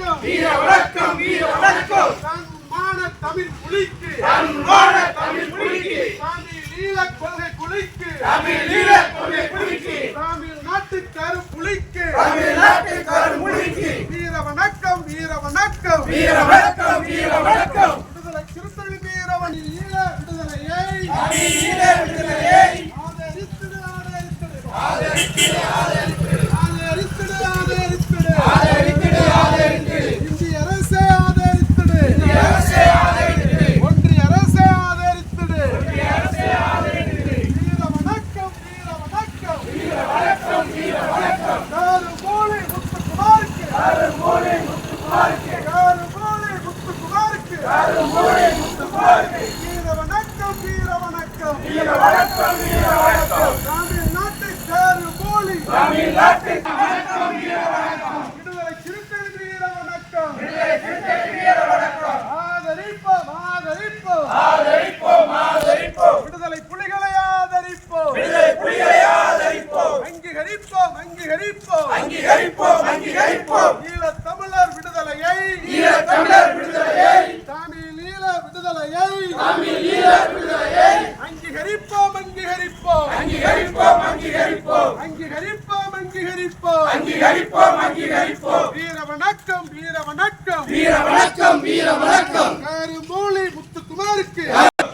வணக்கம் வீர வணக்கம் வீர வணக்கம் தன்மான தமிழ் புலிக்கு தன்மான தமிழ் புலிக்கு தமிழ் ஈழ கொள்கை புலிக்கு தமிழ் ஈழ கொள்கை புலிக்கு தமிழ் நாட்டுக்காரு புலிக்கு தமிழ் நாட்டுக்காரு புலிக்கு வீர வணக்கம் வீர வணக்கம் வீர வணக்கம் வீர வணக்கம் விடுதலை சிறுத்தைகள் வீரவன் ஈழ விடுதலையை தமிழ் ஈழ விடுதலையை ஆதரித்திடு ஆதரித்திடு ஆதரித்திடு ஆதரித்திடு ஆதரித்திடு ஆதரித்திடு ஆதரித்திடு ஆதரித்திடு இந்திய அரசே ஆதரித்திடு இந்திய அரசே ஆதரித்திடு ஒன்றிய அரசே ஆதரித்திடு ஒன்றிய அரசே ஆதரித்திடு வீர வணக்கம் வீர வணக்கம் வீர வணக்கம் வீர வணக்கம் காருமூலி முத்துக்குமாருக்கு காருமூலி முத்துக்குமாருக்கு காருமூலி முத்துக்குமாருக்கு காருமூலி முத்துக்குமாருக்கு வீர வணக்கம் வீர வணக்கம் வீர வணக்கம் வீர வணக்கம் தமிழ்நாட்டு காருமூலி தமிழ்நாட்டு வணக்கம் வீர வணக்கம் விடுதலை சிறுத்தைகள் வீர வணக்கம் விடுதலை சிறுத்தைகள் வீர வணக்கம் ஆதரிப்போம் ஆதரிப்போம் ஆதரிப்போம் ஆதரிப்போம் விடுதலை புலிகளை ஆதரிப்போம் விடுதலை புலிகளை ஆதரிப்போம் அங்கீகரிப்போம் அங்கீகரிப்போம் அங்கீகரிப்போம் அங்கீகரிப்போம் ஈழத் தமிழர் விடுதலையை ஈழத் தமிழர் விடுதலையை தமிழ் ஈழ விடுதலையை தமிழ் ஈழ விடுதலையை அங்கீகரிப்போம் அங்கீகரிப்போம் அங்கீகரிப்போம் அங்கீகரிப்போம் அங்கீகரிப்போம் அங்கீகரிப்போம் அங்கீகரிப்போம் அங்கீகரிப்போம் வீர வணக்கம் வீர வணக்கம் வீர வணக்கம் வீர வணக்கம் காருமூலி முத்துக்குமாருக்கு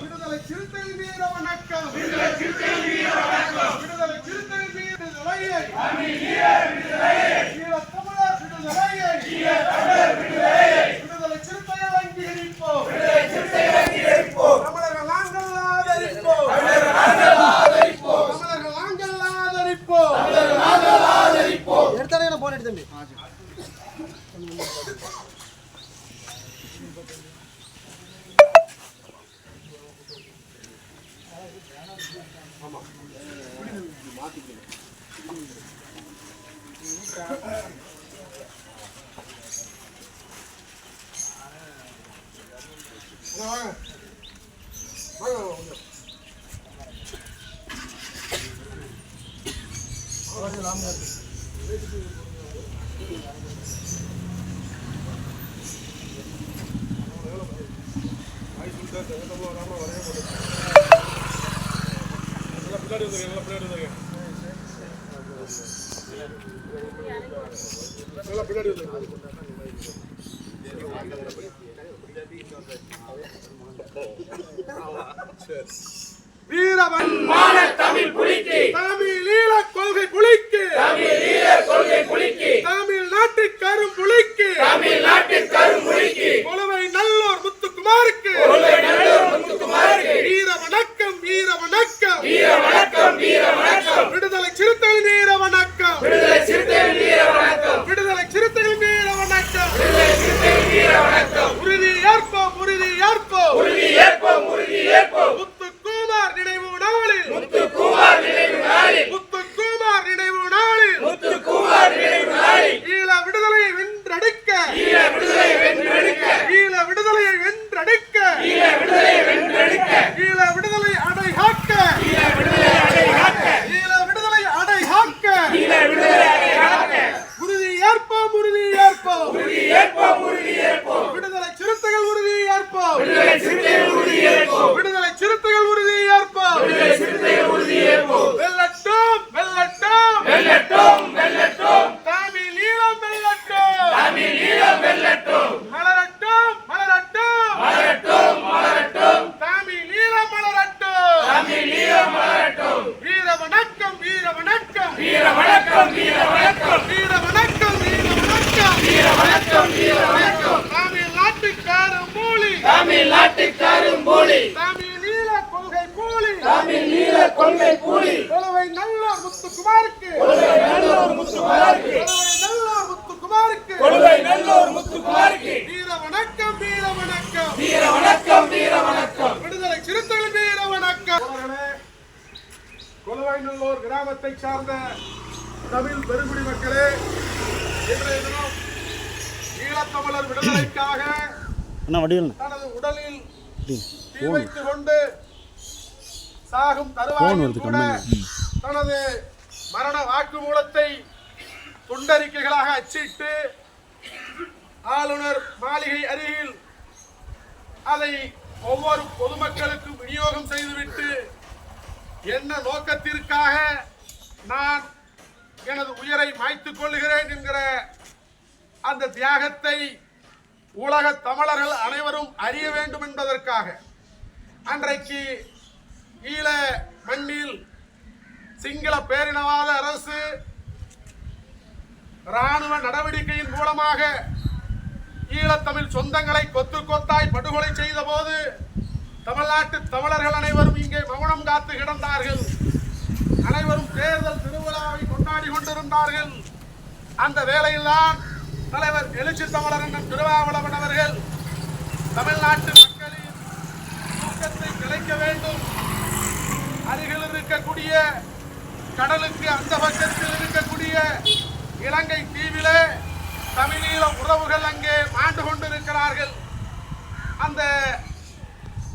விடுதலை சிறுத்தைகள் வீர வணக்கம் விடுதலை சிறுத்தைகள் வீர வணக்கம் விடுதலை சிறுத்தைகள் வீர விடுதலையை தமிழ் ஈழ விடுதலையை ஈழத் தமிழர் விடுதலையை ஈழ தமிழர் விடுதலையை விடுதலை சிறுத்தைகள் அங்கீகரிப்போம் விடுதலை சிறுத்தைகள் அங்கீகரிப்போம் தமிழர்கள் நாங்கள் ஆதரிப்போம் தமிழர்கள் நாங்கள் ஆதரிப்போம் தமிழர்கள் நாங்கள் ஆதரிப்போம் தமிழர்கள் நாங்கள் ஆதரிப்போம் எடுத்தானே போன் எடுத்து தம்பி வீரவன்மான தமிழ் புலிக்கு தமிழ் ஈழ கொள்கை புலிக்கு தமிழ் ஈழ கொள்கை புலிக்கு தமிழ் நாட்டு கரும் புலிக்கு தமிழ் நாட்டு கரும்புலிக்கு கொலுவை நல்லூர் முத்துக்குமாருக்கு கொள்கை நல்லூர் முத்துக்குமாருக்கு வீர வணக்கம் வீர வணக்கம் வீர வணக்கம் வீர வணக்கம் விடுதலை சிறுத்தைகள் வீர வணக்கம் விடுதலை சிறுத்தைகள் வீர வணக்கம் விடுதலை சிறுத்தைகள் வீர வணக்கம் விடுதலை சிறுத்தைகள் வீர வணக்கம் உறுதி ஏற்போம் உறுதி ஏற்போம் உறுதி ஏற்போம் உறுதி ஏற்போம் முத்துக்குமார் நினைவு நாளில் முத்துக்குமார் நினைவு நாளில் முத்துக்குமார் நினைவு நாளில் முத்துக்குமார் நினைவு நாளில் ஈழ விடுதலையை வென்றெடுக்க ஈழ விடுதலையை வென்றெடுக்க ஈழ விடுதலையை வென்றெடுக்க ஈழ விடுதலையை வென்றெடுக்க ஈழ விடுதலை அடைகாக்க ஈழ விடுதலை அடைகாக்க ஈழ விடுதலை அடைகாக்க ஈழ விடுதலை அடைகாக்க உறுதி ஏற்போம் உறுதி ஏற்போம் உறுதி ஏற்போம் உறுதி ஏற்போம் விடுதலை சிறுத்தைகள் உறுதி ஏற்போம் விடுதலை சிறுத்தைகள் உறுதி ஏற்போம் விடுதலை சிறுத்தைகள் உறுதி ஏற்போம் விடுதலை சிறுத்தைகள் உறுதி ஏற்போம் வெல்லட்டும் வெல்லட்டும் வெல்லட்டும் வெல்லட்டும் தமிழ் ஈழம் வெல்லட்டும் தமிழ் ஈழம் வெல்லட்டும் மலரட்டும் மலரட்டும் மலரட்டும் மலரட்டும் தமிழ் ஈழம் மலரட்டும் தமிழ் ஈழம் மலரட்டும் வீர வணக்கம் வீர வணக்கம் வீர வணக்கம் வீர வணக்கம் வீர வணக்கம் வீர வணக்கம் வீர வணக்கம் வீர வணக்கம் தமிழ் நாட்டுக்கார மூலி தமிழ் நாட்டு கரும்புலி தமிழ் ஈழ கொள்கை கூலி தமிழ் ஈழ கொள்கை கூலி கொலுவை நல்லூர் முத்துக்குமாருக்கு கொள்கை நல்லூர் முத்துக்குமாருக்கு கொலுவை நல்லூர் முத்துக்குமாருக்கு கொள்கை நல்லூர் முத்துக்குமாருக்கு வீர வணக்கம் வீர வணக்கம் வீர வணக்கம் வீர வணக்கம் விடுதலை சிறுத்தைகள் வீர வணக்கம் கொலுவைநல்லூர் கிராமத்தை சார்ந்த தமிழ் பெருங்குடி மக்களே, இன்றைய தினம் ஈழத்தமிழர் விடுதலைக்காக தனது உடலில் தீ வைத்துக் கொண்டு சாகும் தருவாயில் கூட தனது மரண வாக்குமூலத்தை துண்டறிக்கைகளாக அச்சிட்டு ஆளுநர் மாளிகை அருகில் அதை ஒவ்வொரு பொதுமக்களுக்கும் விநியோகம் செய்துவிட்டு என்ன நோக்கத்திற்காக நான் எனது உயிரை மாய்த்துக் கொள்கிறேன் என்கிற அந்த தியாகத்தை உலக தமிழர்கள் அனைவரும் அறிய வேண்டும் என்பதற்காக அன்றைக்கு ஈழ மண்ணில் சிங்கள பேரினவாத அரசு ராணுவ நடவடிக்கையின் மூலமாக ஈழத்தமிழ் சொந்தங்களை கொத்து கொத்தாய் படுகொலை செய்த போது தமிழ்நாட்டு தமிழர்கள் அனைவரும் இங்கே மௌனம் காத்து கிடந்தார்கள். அனைவரும் தேர்தல் திருவிழாவை கொண்டாடி கொண்டிருந்தார்கள். அந்த வேளையில்தான் தலைவர் எழுச்சி தமிழர் என்ற திருமாவளவன் அவர்கள் தமிழ்நாட்டு மக்களின் தூக்கத்தை கிளைக்க வேண்டும், அருகில் இருக்கக்கூடிய கடலுக்கு அந்த பக்கத்தில் இருக்கக்கூடிய இலங்கை தீவிலே தமிழீழ உறவுகள் அங்கே மாண்டு கொண்டிருக்கிறார்கள். அந்த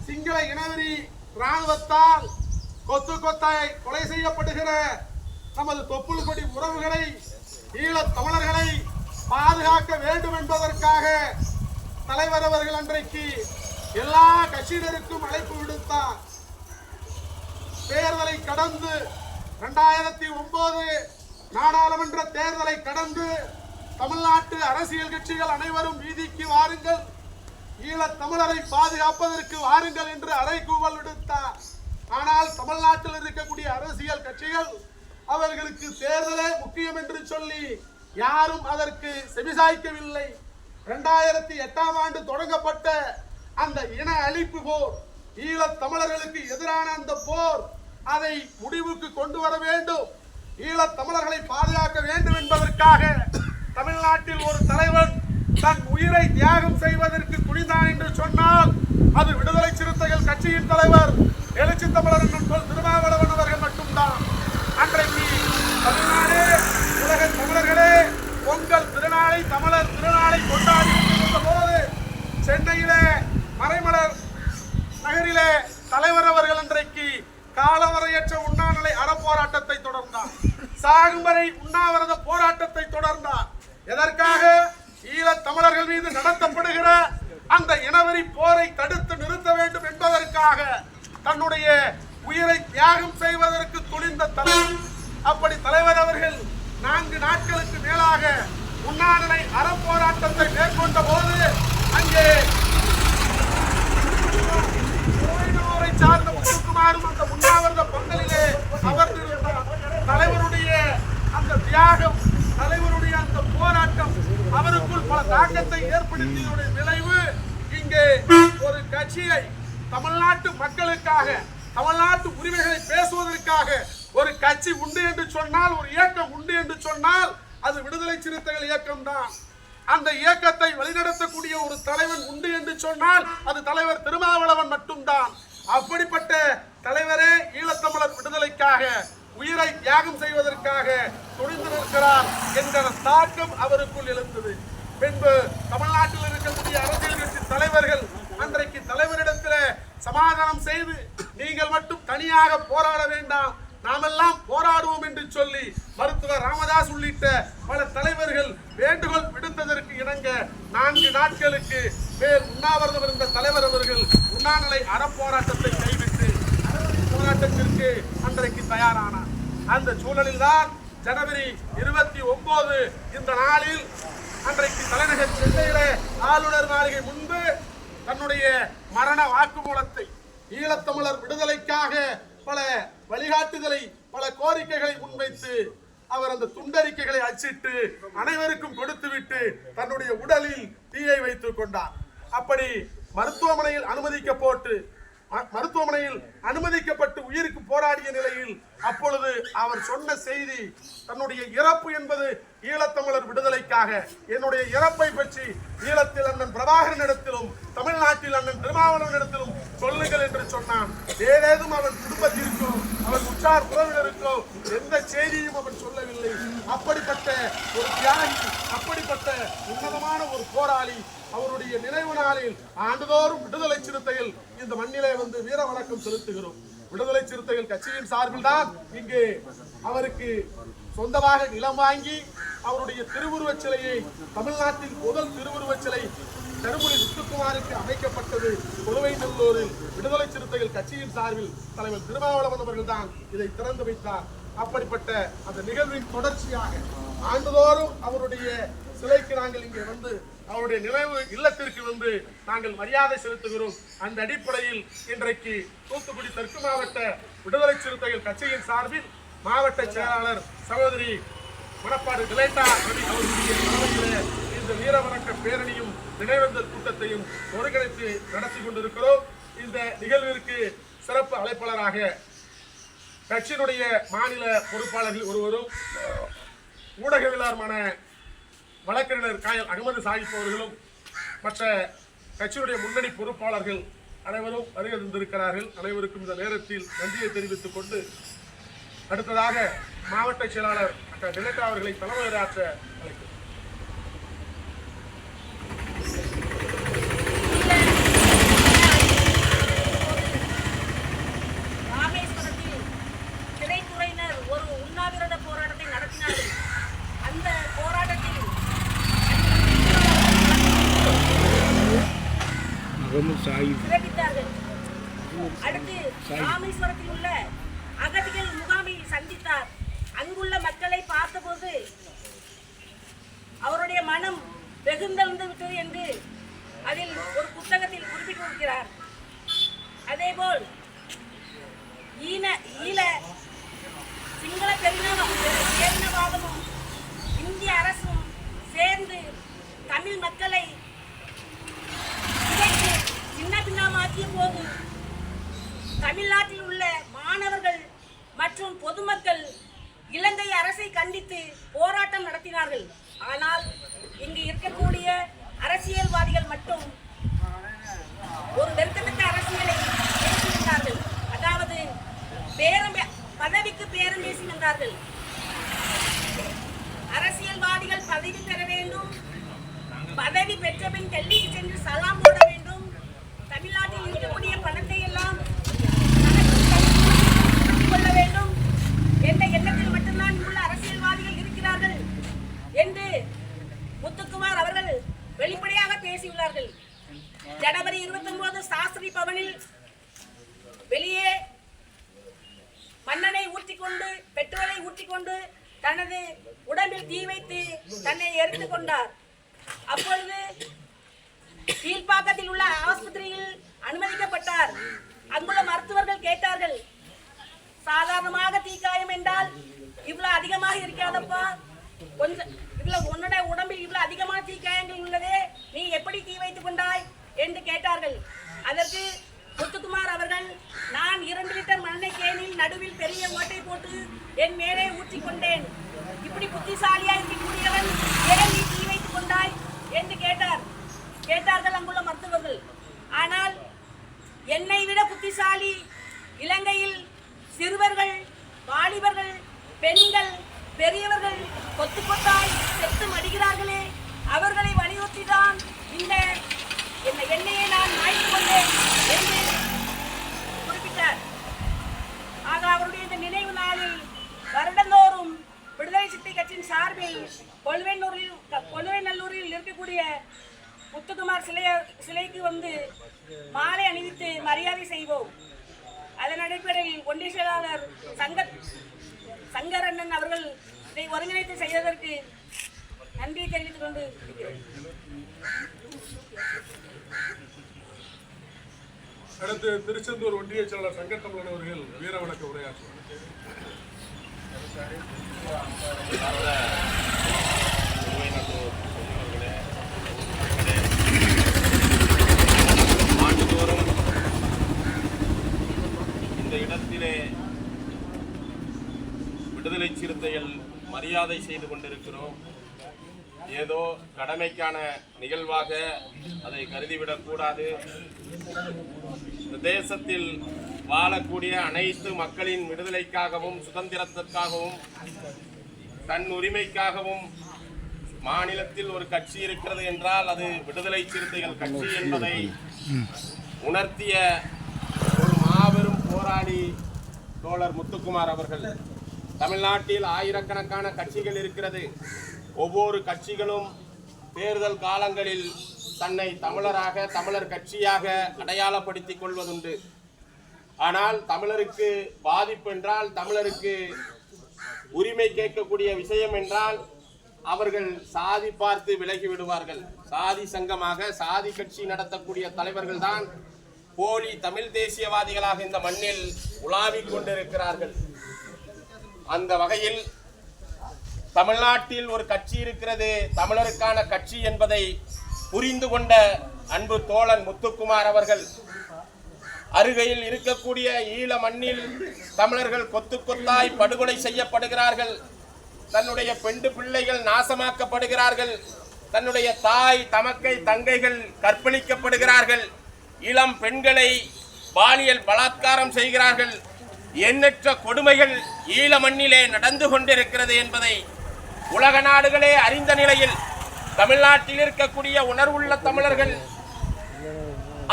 சிங்கள இனவெறி ராணுவத்தால் கொத்து கொத்தாய் கொலை செய்யப்படுகிற நமது தொப்புள் கொடி உறவுகளை ஈழத் தமிழர்களை பாதுகாக்க வேண்டும் என்பதற்காக தலைவர் அவர்கள் அன்றைக்கு எல்லா கட்சியினருக்கும் அழைப்பு விடுத்தார். தேர்தலை கடந்து 2009 நாடாளுமன்ற தேர்தலை கடந்து தமிழ்நாட்டு அரசியல் கட்சிகள் அனைவரும் வீதிக்கு வாருங்கள், ஈழத் தமிழரை பாதுகாப்பதற்கு வாருங்கள் என்று அறைகூவல் விடுத்தார். ஆனால் தமிழ்நாட்டில் இருக்கக்கூடிய அரசியல் கட்சிகள் அவர்களுக்கு தேர்தலே முக்கியம் என்று சொல்லி யாரும் அதற்கு செவிசாய்க்கவில்லை. 2008ஆம் ஆண்டு தொடங்கப்பட்ட அந்த இன அழிப்பு போர், ஈழத் தமிழர்களுக்கு எதிரான அந்த போர், அதை முடிவுக்கு கொண்டு வர வேண்டும், ஈழத் தமிழர்களை பாதுகாக்க வேண்டும் என்பதற்காக தமிழ்நாட்டில் ஒரு தலைவன் தன் உயிரை தியாகம் செய்வதற்கு துணிந்தான் என்று சொன்னால் அது விடுதலை சிறுத்தைகள் கட்சியின் தலைவர் எழுச்சி தமிழர் என்று திருமாவளவன் அவர்கள் மட்டும்தான். அன்றைக்கு தமிழ்நாடு உலக தமிழர்களே பொங்கல் திருநாளை தமிழர் திருநாளை கொண்டாடி கொண்டிருந்த போது சென்னையிலே மறைமலர் நகரிலே தலைவர் அவர்கள் அன்றைக்கு காலவரையற்ற உண்ணாநிலை அறப்போராட்டத்தை தொடர்ந்தார். சாகும் வரை உண்ணாவிரத போராட்டத்தை தொடர்ந்தார். எதற்காக? ஈழத் தமிழர்கள் மீது நடத்தப்படுகிற அந்த இனவெறி போரை தடுத்து நிறுத்த வேண்டும் என்பதற்காக தன்னுடைய உயிரை தியாகம் செய்வதற்கு துணிந்த தலைவர். அப்படி தலைவர் அவர்கள் 4 நாட்களுக்கு மேலாக உண்ணாநிலை அறப்போராட்டத்தை மேற்கொண்ட போது அங்கே சார்ந்த முத்துக்குமாரும் அந்த உண்ணாவிரத பந்தலிலே அமர்ந்திருந்தார். தலைவருடைய அந்த தியாகம், தலைவருடைய அந்த போராட்டம் அவருக்குள் பல தாக்கத்தை ஏற்படுத்தியதுடைய விளைவு இங்கே ஒரு கட்சியை தமிழ்நாட்டு மக்களுக்காக, தமிழ்நாட்டு உரிமைகளை பேசுவதற்காக ஒரு கட்சி உண்டு என்று சொன்னால், ஒரு இயக்கம் உண்டு என்று சொன்னால் அது விடுதலை சிறுத்தைகள் இயக்கம் தான். அந்த இயக்கத்தை வழிநடத்தக்கூடிய ஒரு தலைவன் உண்டு என்று சொன்னால் அது தலைவர் திருமாவளவன் மட்டும்தான். அப்படிப்பட்ட தலைவரே ஈழத்தமிழர் விடுதலைக்காக உயிரை தியாகம் செய்வதற்காக துணிந்து நிற்கிறார் என்கிற தாக்கம் அவருக்குள் எழுந்தது. பின்பு தமிழ்நாட்டில் இருக்கக்கூடிய அரசியல் கட்சி தலைவர்கள் அன்றைக்கு தலைவரிடத்தில் சமாதானம் செய்து நீங்கள் மட்டும் தனியாக போராட வேண்டாம், நாமெல்லாம் போராடுவோம் என்று சொல்லி மருத்துவர் ராமதாஸ் உள்ளிட்ட பல தலைவர்கள் வேண்டுகோள் விடுத்ததற்கு இணங்க 4 நாட்களுக்கு மேல் உண்ணாவிரதம் இருந்த தலைவர் அவர்கள் உண்ணாநிலை அறப்போராட்டத்தை கைவிட்டு போராட்டத்திற்கு அன்றைக்கு தயாரானார். அந்த சூழலில் தான் ஜனவரி 29 இந்த நாளில் அன்றைக்கு தலைநகர் சென்னையிலே ஆளுநர் மாளிகை முன்பு தன்னுடைய மரண வாக்குமூலத்தை ஈழத்தமிழர் விடுதலைக்காக பல வழிகாட்டுதலை, பல கோரிக்கைகளை முன்வைத்து அவர் அந்த துண்டறிக்கைகளை அச்சிட்டு அனைவருக்கும் கொடுத்துவிட்டு தன்னுடைய உடலில் தீயை வைத்துக் கொண்டார். அப்படி மருத்துவமனையில் அனுமதிக்கப்பட்டு உயிருக்கு போராடிய நிலையில் அப்பொழுது அவர் சொன்ன செய்தி, தன்னுடைய இறப்பு என்பது ஈழத்தமிழர் விடுதலைக்காக, என்னுடைய இறப்பை பற்றி ஈழத்தில் அண்ணன் பிரபாகரனிடத்திலும் தமிழ்நாட்டில் அண்ணன் திருமாவளவனிடத்திலும் சொல்லுங்கள் என்று சொன்னான். ஏதேதும் அவன் குடும்பத்திற்கோ அவன் உற்றார் உறவினருக்கோ எந்த செய்தியும் அவன் சொல்லவில்லை. அப்படிப்பட்ட ஒரு தியாகி, அப்படிப்பட்ட உன்னதமான ஒரு போராளி, அவருடைய நினைவு நாளில் ஆண்டுதோறும் விடுதலை சிறுத்தைகள் இந்த மண்ணிலே வந்து வீர வணக்கம் செலுத்துகிறோம். விடுதலை சிறுத்தைகள் கட்சியின் சார்பில் தான் இங்கே அவருக்கு சொந்தமாக நிலம் வாங்கி அவருடைய திருவுருவச் சிலையை, தமிழ்நாட்டின் முதல் திருவுருவச் சிலை கரும்புலி முத்துக்குமாருக்கு அமைக்கப்பட்டது கொடுவைநல்லூரில் விடுதலை சிறுத்தைகள் கட்சியின் சார்பில் தலைவர் திருமாவளவன் அவர்கள் தான் இதை திறந்து வைத்தார். அப்படிப்பட்ட அந்த நிகழ்வின் தொடர்ச்சியாக ஆண்டுதோறும் அவருடைய சிலைக்கு நாங்கள் இங்கே வந்து அவருடைய நினைவு இல்லத்திற்கு வந்து நாங்கள் மரியாதை செலுத்துகிறோம். அந்த அடிப்படையில் இன்றைக்கு தூத்துக்குடி தெற்கு மாவட்ட விடுதலை சிறுத்தைகள் கட்சியின் சார்பில் மாவட்ட செயலாளர் சகோதரி மணப்பாடு டிலேட்டா அவர்களுடைய தலைமையிலே இந்த வீரவணக்க பேரணியும் நினைவேந்தல் கூட்டத்தையும் ஒருங்கிணைத்து நடத்தி கொண்டிருக்கிறோம். இந்த நிகழ்விற்கு சிறப்பு அழைப்பாளராக கட்சியினுடைய மாநில பொறுப்பாளர்கள் ஒருவரும் ஊடகவியலாளருமான வழக்கறிஞர் காயல் அகமது சாஹிப் அவர்களும் மற்ற கட்சியினுடைய முன்னணி பொறுப்பாளர்கள் அனைவரும் வருகை தந்திருக்கிறார்கள். அனைவருக்கும் இந்த நேரத்தில் நன்றியை தெரிவித்துக் கொண்டு அடுத்ததாக மாவட்ட செயலாளர் டாக்டர் டிலேட்டா அவர்களை தலைமையேற்ற அழைக்கிறேன். அடுத்து ராமேஸ்வரத்தில் உள்ள அகதிகள் முகாமில் சந்தித்தார். அங்குள்ள மக்களை பார்த்தபோது அவருடைய மனம் வெகுந்தெழுந்து விட்டது என்று அதில் ஒரு புத்தகத்தில் குறிப்பிட்டிருக்கிறார். அதேபோல் ஈழ சிங்கள பேரினவாதமும் இந்திய அரசும் சேர்ந்து தமிழ் மக்களை சின்ன பின்னமாக்கிய போது தமிழ்நாட்டில் உள்ள மாணவர்கள் மற்றும் பொதுமக்கள் இலங்கை அரசை கண்டித்து போராட்டம் நடத்தினார்கள். ஆனால் இங்கு இருக்கக்கூடிய அரசியல்வாதிகள் மட்டும் ஒரு வெறுக்கத்தக்க அரசியலை பேசியிருந்தார்கள். அதாவது பதவிக்கு பேரம் பேசியிருந்தார்கள். அரசியல்வாதிகள் பதவி பெற வேண்டும், பதவி பெற்ற பின் டெல்லிக்கு சென்று சலாம் போட வேண்டும், தமிழ்நாட்டில் இருக்கக்கூடிய பணத்தை எல்லாம் கொள்ள வேண்டும் என்ற எண்ணத்தில் மட்டும்தான் உள்ள அரசியல்வாதிகள் இருக்கிறார்கள் என்று முத்துக்குமார் அவர்கள் வெளிப்படையாக பேசியுள்ளார்கள். ஜனவரி 29 சாஸ்திரி பவனில் வெளியே மண்ணெண்ணை ஊற்றிக்கொண்டு பெட்ரோலை ஊற்றிக்கொண்டு தனது உடம்பில் தீ வைத்து தன்னை எரித்துக் கொண்டார். அப்பொழுது கீழ்ப்பாக்கத்தில் உள்ள ஆஸ்பத்திரியில் அனுமதிக்கப்பட்டார். அங்குள்ள மருத்துவர்கள் கேட்டார்கள், சாதாரணமாக தீக்காயம் என்றால் இவ்வளவு அதிகமாக இருக்காதப்பா, கொஞ்சம் இதுல உன்னோட உடம்பில் இவ்வளவு அதிகமான தீக்காயங்கள் உள்ளதே, நீ எப்படி தீ வைத்துக் கொண்டாய் என்று கேட்டார்கள். அதற்கு முத்துக்குமார் அவர்கள், நான் 2 லிட்டர் மண்ணெண்ணெய் கேனில் நடுவில் பெரிய ஓட்டை போட்டு என் மேலே ஊற்றிக்கொண்டேன். இப்படி புத்திசாலியா இருக்கக்கூடியவன் ஏன் நீ தீ வைத்துக் கொண்டாய் என்று கேட்டார்கள் அங்குள்ள மருத்துவர்கள். ஆனால் என்னை விட புத்திசாலி இலங்கையில் சிறுவர்கள், வாலிபர்கள், பெண்கள், பெரியவர்கள் கொத்து கொத்தாய் செத்து மடிகிறார்களே, அவர்களை வலியுறுத்திதான் இந்த எண்ணெயை நான் மாய்த்து கொண்டேன் என்று குறிப்பிட்டார். ஆக அவருடைய இந்த நினைவு நாளில் வருடந்தோறும் விடுதலை சிறுத்தை கட்சியின் சார்பில் கொழுவைநல்லூரில் இருக்கக்கூடிய முத்துக்குமார் சிலைக்கு வந்து மாலை அணிவித்து மரியாதை செய்வோம். அதன் அடிப்படையில் ஒன்றிய செயலாளர் சங்கரண்ணன் அவர்கள் இதை ஒருங்கிணைத்து செய்ததற்கு நன்றியை தெரிவித்துக் கொண்டு அடுத்து திருச்செந்தூர் ஒன்றிய செயலாளர் சங்கத்தமிழன் அவர்கள் வீரவணக்க உரையாற்றுவார். ஆண்டுதோறும் இந்த இடத்திலே விடுதலை சிறுத்தைகள் மரியாதை செய்து கொண்டிருக்கிறோம். ஏதோ கடமைக்கான நிகழ்வாக அதை கருதிவிடக்கூடாது. இந்த தேசத்தில் வாழக்கூடிய அனைத்து மக்களின் விடுதலைக்காகவும் சுதந்திரத்திற்காகவும் தன் உரிமைக்காகவும் மாநிலத்தில் ஒரு கட்சி இருக்கிறது என்றால் அது விடுதலை சிறுத்தைகள் கட்சி என்பதை உணர்த்திய ஒரு மாபெரும் போராளி தோழர் முத்துக்குமார் அவர்கள். தமிழ்நாட்டில் ஆயிரக்கணக்கான கட்சிகள் இருக்கிறது. ஒவ்வொரு கட்சிகளும் தேர்தல் காலங்களில் தன்னை தமிழராக, தமிழர் கட்சியாக அடையாளப்படுத்திக் கொள்வதுண்டு. ஆனால் தமிழருக்கு பாதிப்பு என்றால், தமிழருக்கு உரிமை கேட்கக்கூடிய விஷயம் என்றால் அவர்கள் சாதி பார்த்து விலகி விடுவார்கள். சாதி சங்கமாக சாதி கட்சி நடத்தக்கூடிய தலைவர்கள் தான் போலி தமிழ் தேசியவாதிகளாக இந்த மண்ணில் உலாவிக் கொண்டிருக்கிறார்கள். அந்த வகையில் தமிழ்நாட்டில் ஒரு கட்சி இருக்கிறது, தமிழருக்கான கட்சி என்பதை புரிந்து கொண்ட அன்பு தோழன் முத்துக்குமார் அவர்கள் அருகையில் இருக்கக்கூடிய ஈழ மண்ணில் தமிழர்கள் கொத்து கொத்தாய் படுகொலை செய்யப்படுகிறார்கள். தன்னுடைய பெண்டு பிள்ளைகள் நாசமாக்கப்படுகிறார்கள். தன்னுடைய தாய் தமக்கை தங்கைகள் கற்பழிக்கப்படுகிறார்கள். இளம் பெண்களை பாலியல் பலாத்காரம் செய்கிறார்கள். எண்ணற்ற கொடுமைகள் ஈழ மண்ணிலே நடந்து கொண்டிருக்கிறது என்பதை உலக நாடுகளே அறிந்த நிலையில் தமிழ்நாட்டில் இருக்கக்கூடிய உணர்வுள்ள தமிழர்கள்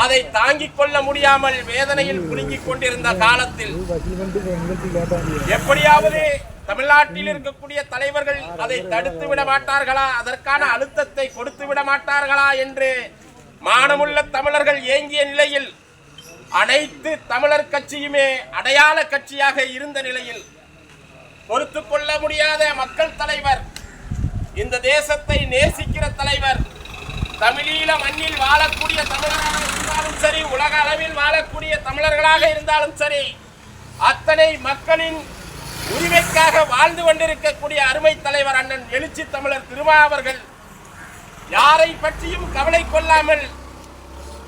அதை தாங்கிக் கொள்ள முடியாமல் வேதனையில் குலுங்கிக் கொண்டிருந்த காலத்தில் எப்படியாவது தமிழ்நாட்டில் இருக்கக்கூடிய தலைவர்கள் அதை தடுத்து விட மாட்டார்களா, அதற்கான அழுத்தத்தை கொடுத்து விட மாட்டார்களா என்று மானமுள்ள தமிழர்கள் ஏங்கிய நிலையில் அனைத்து தமிழர் கட்சியுமே அடையாள கட்சியாக இருந்த நிலையில் பொறுத்து கொள்ள முடியாத மக்கள் தலைவர், இந்த தேசத்தை நேசிக்கிற தலைவர், தமிழீழ மண்ணில் வாழக்கூடிய தமிழராக இருந்தாலும் சரி, உலக அளவில் வாழக்கூடிய தமிழர்களாக இருந்தாலும் சரி, அத்தனை மக்களின் உரிமைக்காக வாழ்ந்து கொண்டிருக்கக்கூடிய அருமை தலைவர் அண்ணன் எழுச்சி தமிழர் திருமா அவர்கள் யாரை பற்றியும் கவலை கொள்ளாமல்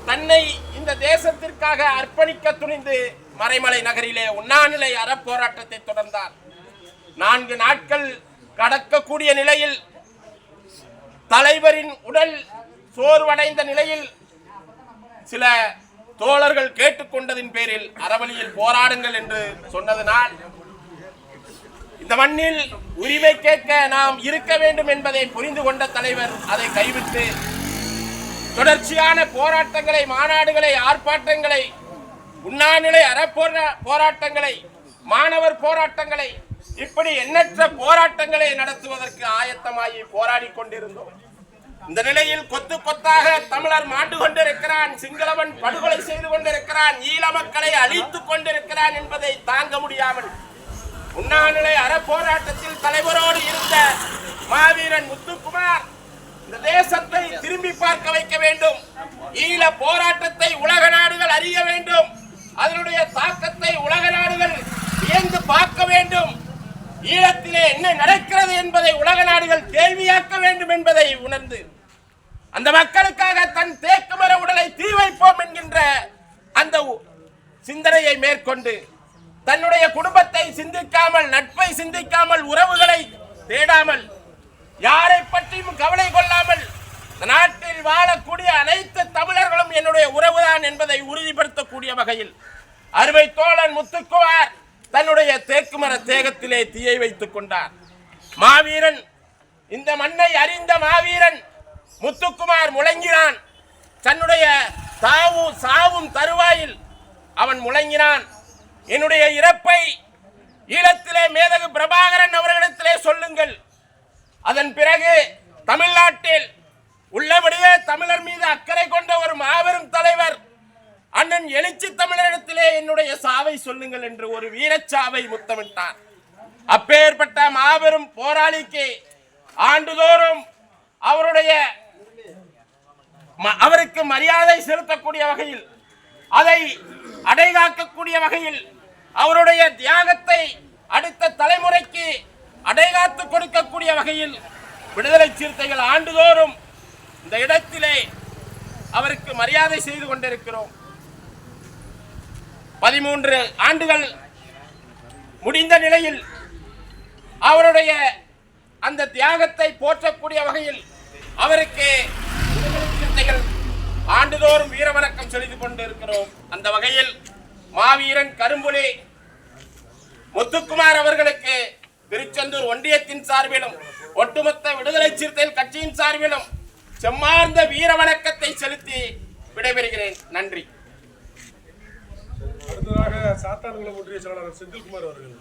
தன்னை இந்த தேசத்திற்காக அர்ப்பணிக்க துணிந்து மறைமலை நகரிலே உண்ணாநிலை அறப்போராட்டத்தை தொடர்ந்தார். 4 நாட்கள் கடக்கக்கூடிய நிலையில் தலைவரின் உடல் சோர்வடைந்த நிலையில் சில தோழர்கள் கேட்டுக்கொண்டதின் பேரில் அறவழியில் போராடுங்கள் என்று சொன்னதனால் இந்த மண்ணில் உரிமை கேட்க நாம் இருக்க வேண்டும் என்பதை புரிந்து கொண்ட தலைவர் அதை கைவிட்டு தொடர்ச்சியான போராட்டங்களை, மாநாடுகளை, ஆர்ப்பாட்டங்களை, உண்ணாநிலை போராட்டங்களை, மாணவர் போராட்டங்களை, இப்படி எண்ணற்ற போராட்டங்களை நடத்துவதற்கு ஆயத்தமாகி போராடி கொண்டிருந்தோம். இந்த நிலையில் கொத்து கொத்தாக தமிழர் மாண்டு கொண்டிருக்கிறான், சிங்களவன் படுகொலை செய்து கொண்டிருக்கிறான், ஈழ மக்களை அழித்துக் கொண்டிருக்கிறான் என்பதை தாங்க முடியாமல் உண்ணாநிலை அறப்போராட்டத்தில் தலைவரோடு இருந்த மாவீரன் முத்துக்குமார் இந்த தேசத்தை திரும்பி பார்க்க வைக்க வேண்டும், ஈழ போராட்டத்தை உலக நாடுகள் அறிய வேண்டும், அதனுடைய தாக்கத்தை உலக நாடுகள் வியந்து பார்க்க வேண்டும், ஈழத்திலே என்ன நடக்கிறது என்பதை உலக நாடுகள் கேள்வியாக்க வேண்டும் என்பதை உணர்ந்து அந்த மக்களுக்காக தன் தேக்குமர உடலை தீ வைப்போம் என்கின்ற அந்த சிந்தனையை மேற்கொண்டு தன்னுடைய குடும்பத்தை சிந்திக்காமல், நட்பை சிந்திக்காமல், உறவுகளை தேடாமல், யாரை பற்றியும் கவலை கொள்ளாமல் நாட்டில் வாழக்கூடிய அனைத்து தமிழர்களும் என்னுடைய உறவுதான் என்பதை உறுதிப்படுத்தக்கூடிய வகையில் அருமை தோழன் முத்துக்குமார் தன்னுடைய தேக்குமர தேகத்திலே தீயை வைத்துக் கொண்டார். மாவீரன், இந்த மண்ணை அறிந்த மாவீரன் முத்துக்குமார் முழங்கினான். தன்னுடைய சாவும் தருவாயில் அவன் முழங்கினான், என்னுடைய இறப்பை ஈழத்திலே மேதகு பிரபாகரன் அவர்களிடத்திலே சொல்லுங்கள். அதன் பிறகு தமிழ்நாட்டில் உள்ளபடியே தமிழர் மீது அக்கறை கொண்ட ஒரு மாபெரும் தலைவர் அண்ணன் எழுச்சி தமிழரிடத்திலே என்னுடைய சாவை சொல்லுங்கள் என்று ஒரு வீரச்சாவை முத்தமிட்டார். அப்பேற்பட்ட மாபெரும் போராளிக்கு ஆண்டுதோறும் அவருக்கு மரியாதை செலுத்தக்கூடிய வகையில், அதை அடைகாக்கக்கூடிய வகையில், அவருடைய தியாகத்தை அடுத்த தலைமுறைக்கு அடைகாத்து கொடுக்கக்கூடிய வகையில் விடுதலை சிறுத்தைகள் ஆண்டுதோறும் இந்த இடத்திலே அவருக்கு மரியாதை செய்து கொண்டிருக்கிறோம். 13 ஆண்டுகள் முடிந்த நிலையில் அவருடைய அந்த தியாகத்தை போற்றக்கூடிய வகையில் அவருக்கு விடுதலை சிறுத்தைகள் ஆண்டுதோறும் வீர வணக்கம் செலுத்திக் கொண்டிருக்கிறோம். அந்த வகையில் மாவீரன் கரும்புலி முத்துக்குமார் அவர்களுக்கு திருச்செந்தூர் ஒன்றியத்தின் சார்பிலும் ஒட்டுமொத்த விடுதலை சிறுத்தைகள் கட்சியின் சார்பிலும் செம்மார்ந்த வீர வணக்கத்தை செலுத்தி விடைபெறுகிறேன். நன்றி. அடுத்ததாக சாத்தான்குளம் ஒன்றிய செயலாளர் செந்தில்குமார் அவர்கள்.